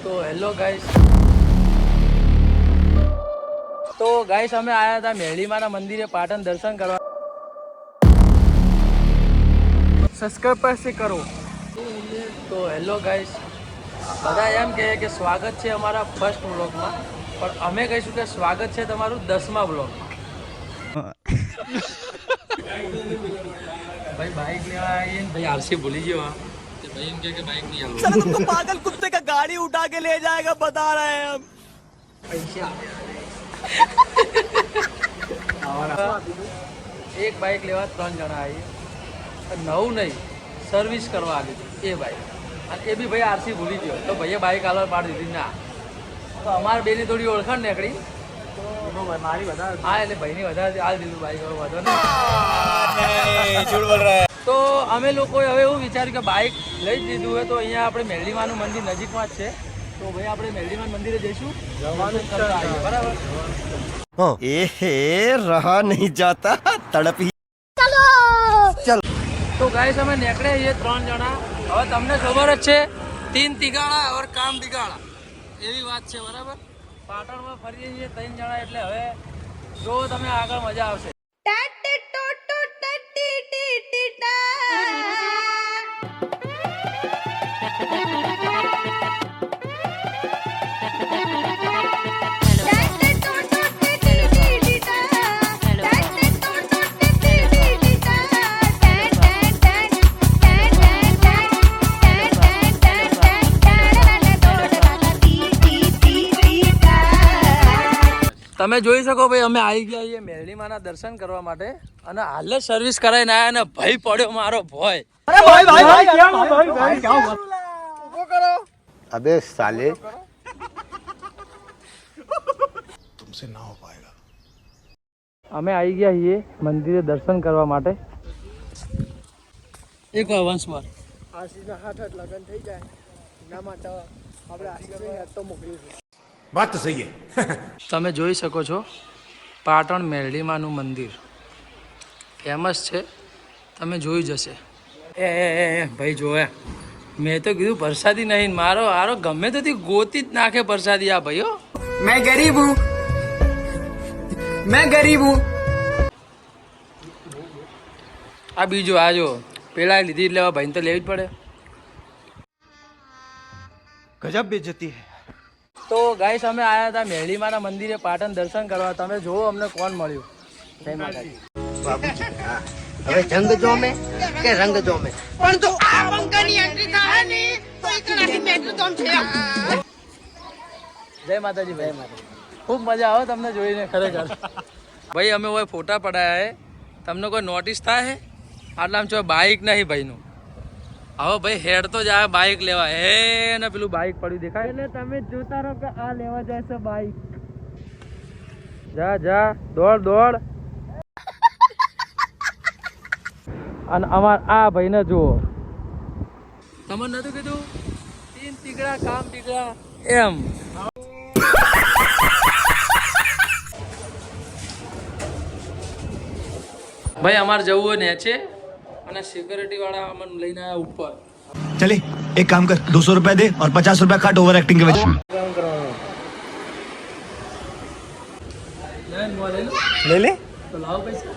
તો hello guys, અમે આયા હતા મેરડીમાના મંદિરે પાટણ દર્શન કરવા. સબસ્ક્રાઇબ પર કરો. તો હેલો ગાઈસ, બધા એમ કહે કે સ્વાગત છે અમારા ફર્સ્ટ વ્લોગમાં, પણ અમે કહીશું કે સ્વાગત છે તમારું 10મા વ્લોગમાં. ભાઈ બાઇક લેવા આવીએ ને ભાઈ આરસી ભૂલી ગયો. હા भाई इनके के बाइक नहीं आलो चलो तुमको पागल कुत्ते का गाड़ी उठा के ले जाएगा बता रहे हैं हम पैसा एक बाइक लेवा 3 જણા આવી, નવું નહીં સર્વિસ કરવા આવી એ બાઇક, અને એ બી ભાઈ આરસી ભૂલી ગયો તો ભાઈએ બાઇક આલવા પાડી દીધી ના. તો અમારે બેની થોડી ઓળખાણ નીકળી તો મારી વધારે, હા એટલે ભાઈની વધારે હાલ દીધું બાઇક વધો ને. તો અમે લોકોએ હવે એવું વિચાર્યું કે બાઇક લઈ જ લીધું હોય તો અહીંયા આપણે મેરડીમાનું મંદિર નજીકમાં જ છે, તો ભાઈ આપણે મેરડીમાન મંદિરે જઈશું, જવાનું કરતા આવીએ. બરાબર? रहा नहीं जाता तड़प ही. चल તો ગાઈસ અમે નીકળે છીએ 3 જણા. હવે તમને ખબર જ છે 3 તિગાડા और કામ બિગાડા એવી વાત છે. બરાબર? પાટણમાં ફરીએ છીએ 3 જણા, એટલે હવે જો તમે આગળ મજા આવશે. તમે જોઈ શકો ભાઈ અમે આવી ગયા છીએ મેરડીમાના દર્શન કરવા માટે, અને હાલ જ સર્વિસ કરાવીને આવ્યા અને ભાઈ પડ્યો મારો ભોય. अरे भाई भाई भाई क्या हुआ भाई क्या हुआ? ઉભો કરો. अबे साले तुमसे ना हो पाएगा. અમે આવી ગયા છીએ મંદિરે દર્શન કરવા માટે. એક વાર વંશ વાર આશીષના હાથ લગન થઈ જાય એના માટે આપણે આશીષને યાદ તો મોકલ્યું છે. बात तो सही है. તમે જોઈ શકો છો પાટણ મેરડીમાનું મંદિર ફેમસ છે, તમે જોઈ જશે. એ ભાઈ જોવે, મેં તો કીધું પ્રસાદી નહીં, મારો આરો ગમે તેથી ગોતી જ નાખે પ્રસાદી આ ભાઈઓ. मैं गरीब हूँ, मैं गरीब हूँ. આ બીજો આ જો પેલા લીધી એટલે ભાઈને તો લેવી જ પડે. गजब बेइज्जती है. તો ગાઈસ અમે આયા હતા મેરડીમાના મંદિરે પાટણ દર્શન કરવા. તમે જુઓ અમને કોણ મળ્યું. જય માતાજી. હવે જંગ જોમે કે રંગ જોમે. પણ તો આ બંકાની એન્ટ્રી થાય ને તો એકનાથી મેટ્રો તમ છે. જય માતાજી ભાઈ, ખૂબ મજા આવે તમને જોઈને ખરેખર. ભાઈ અમે હોય ફોટા પડાયા હે, તમને કોઈ નોટિસ થાય હે? આટલામાં જો બાઇક નહીં ભાઈનું. હવે ભાઈ હેડ તો જાય બાઇક લેવા, હે ને પેલું બાઇક પડ્યું દેખાય એટલે તમે જોતા રહો કે આ લેવા જાય છે બાઇક. જા જા દોડ દોડ. અને અમાર આ ભાઈને જુઓ, તમને નતું કીધું 3 તીગડા કામ બીગડા એમ. ભાઈ અમારે જવું હોય ને છે, અને સિક્योरिटी वाला अमन લઈને આયા ઉપર. चले एक काम कर 200 रुपए दे और 50 रुपए काट ओवर एक्टिंग के वजह. ले ले. તો લાવો પૈસા.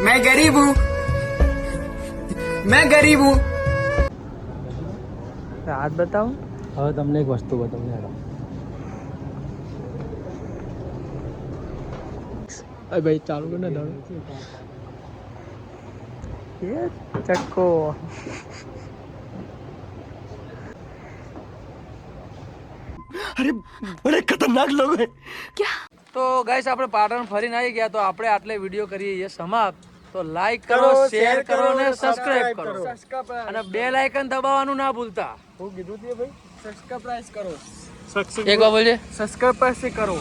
मैं गरीब हूँ, मैं गरीब हूँ. હાથ બતાવો. હવે તમને એક વસ્તુ બતાવું. અરે ભાઈ ચાલુ કર ને દાડો. ये चक्को. अरे बड़े खतरनाक लोग हैं. તો ગાઈસ આપણે પાટણ ફરીને આવી ગયા, તો આપણે આટલે વિડીયો કરીએ સમાપ્ત. તો લાઈક કરો, શેર કરો અને સબસ્ક્રાઇબ કરો, અને બેલ આઇકન દબાવવાનું ના ભૂલતા. હું કીધું તે ભાઈ સબસ્ક્રાઇબ કરો. એક વાર બોલજે. સબસ્ક્રાઇબ પર કરો.